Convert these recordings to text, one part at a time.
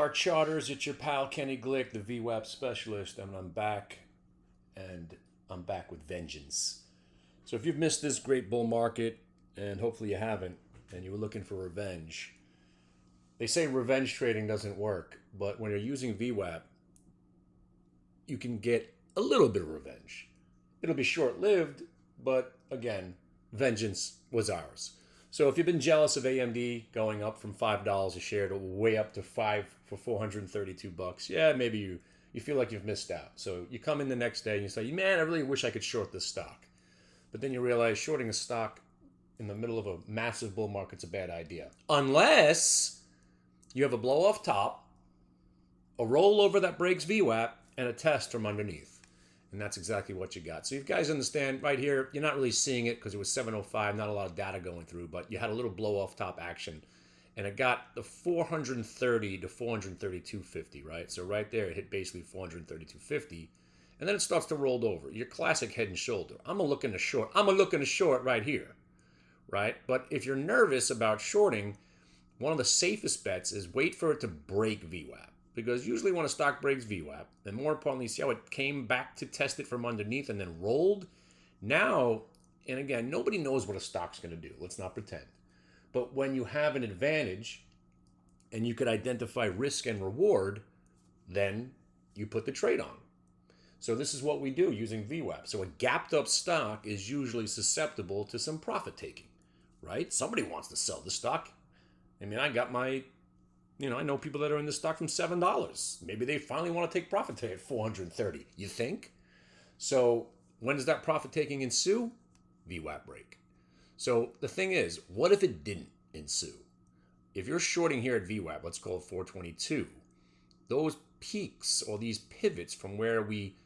Barcharters? It's your pal Kenny Glick, the VWAP Specialist, and I'm back with vengeance. So if you've missed this great bull market, and hopefully you haven't, and you were looking for revenge, they say revenge trading doesn't work, but when you're using VWAP, you can get a little bit of revenge. It'll be short-lived, but again, vengeance was ours. So if you've been jealous of AMD going up from $5 a share to way up to $5 for $432, yeah, maybe you feel like you've missed out. So you come in the next day and you say, man, I really wish I could short this stock. But then you realize shorting a stock in the middle of a massive bull market's a bad idea. Unless you have a blow off top, a rollover that breaks VWAP, and a test from underneath. And that's exactly what you got. So you guys understand right here, you're not really seeing it because it was 705, not a lot of data going through, but you had a little blow off top action. And it got the 430 to 432.50, right? So right there, it hit basically 432.50. And then it starts to roll over. Your classic head and shoulder. I'm looking to short right here, right? But if you're nervous about shorting, one of the safest bets is wait for it to break VWAP. Because usually when a stock breaks VWAP, and more importantly, see how it came back to test it from underneath and then rolled? Now, and again, nobody knows what a stock's going to do. Let's not pretend. But when you have an advantage and you could identify risk and reward, then you put the trade on. So this is what we do using VWAP. So a gapped up stock is usually susceptible to some profit taking, right? Somebody wants to sell the stock. I mean, I got my... I know people that are in this stock from $7. Maybe they finally want to take profit today at $430. You think? So when does that profit taking ensue? VWAP break. So the thing is, what if it didn't ensue? If you're shorting here at VWAP, let's call it 422, those peaks or these pivots from where we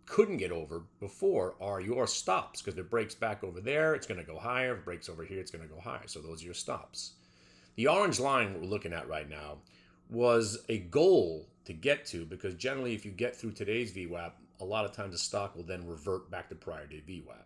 couldn't get over before are your stops, because if it breaks back over there, it's going to go higher. If it breaks over here, it's going to go higher. So those are your stops. The orange line we're looking at right now was a goal to get to, because generally if you get through today's VWAP, a lot of times the stock will then revert back to prior day VWAP.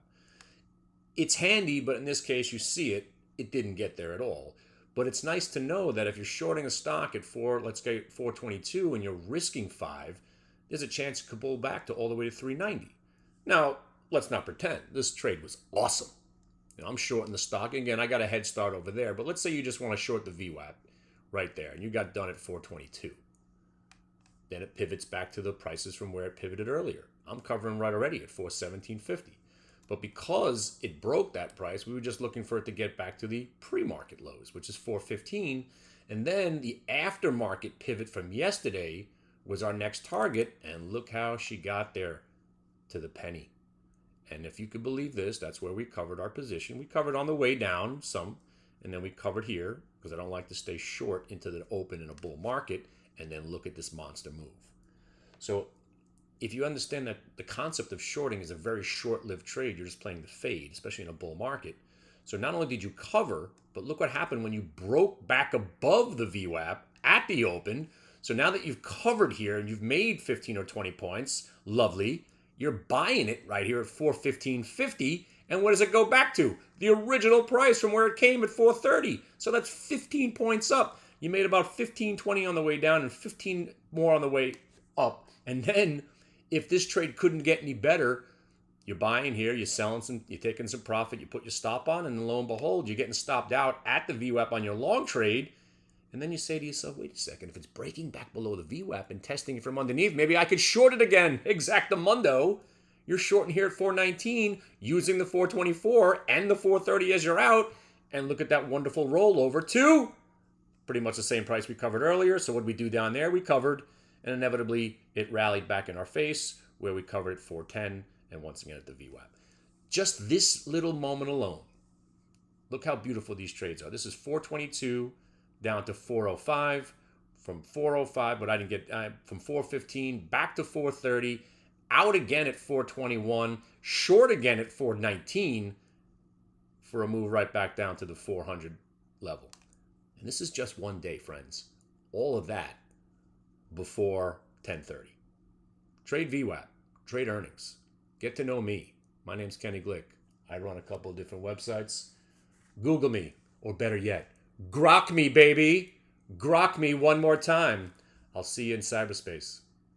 It's handy, but in this case you see it didn't get there at all. But it's nice to know that if you're shorting a stock at let's say 422 and you're risking 5, there's a chance it could pull back to all the way to 390. Now, let's not pretend. This trade was awesome. I'm shorting the stock. Again, I got a head start over there, but let's say you just want to short the VWAP right there, and you got done at 422. Then it pivots back to the prices from where it pivoted earlier. I'm covering right already at 417.50. But because it broke that price, we were just looking for it to get back to the pre-market lows, which is 415. And then the aftermarket pivot from yesterday was our next target, and look how she got there to the penny. And if you could believe this, that's where we covered our position. We covered on the way down some, and then we covered here, because I don't like to stay short into the open in a bull market, and then look at this monster move. So if you understand that the concept of shorting is a very short-lived trade, you're just playing the fade, especially in a bull market. So not only did you cover, but look what happened when you broke back above the VWAP at the open. So now that you've covered here and you've made 15 or 20 points, lovely. You're buying it right here at 415.50, and what does it go back to? The original price from where it came at 430. So that's 15 points up. You made about 15, 20 on the way down and 15 more on the way up. And then if this trade couldn't get any better, you're buying here, you're selling some, you're taking some profit, you put your stop on, and lo and behold, you're getting stopped out at the VWAP on your long trade. And then you say to yourself, wait a second, if it's breaking back below the VWAP and testing it from underneath, maybe I could short it again. Exactamundo. You're shorting here at 419 using the 424 and the 430 as your out. And look at that wonderful rollover to pretty much the same price we covered earlier. So what did we do down there? We covered, and inevitably it rallied back in our face where we covered at 410 and once again at the VWAP. Just this little moment alone. Look how beautiful these trades are. This is 422 down to 405, from 405, but I didn't get, from 415 back to 430, out again at 421, short again at 419, for a move right back down to the 400 level. And this is just one day, friends. All of that before 10:30. Trade VWAP, trade earnings. Get to know me. My name's Kenny Glick. I run a couple of different websites. Google me, or better yet, grok me, baby. Grok me one more time. I'll see you in cyberspace.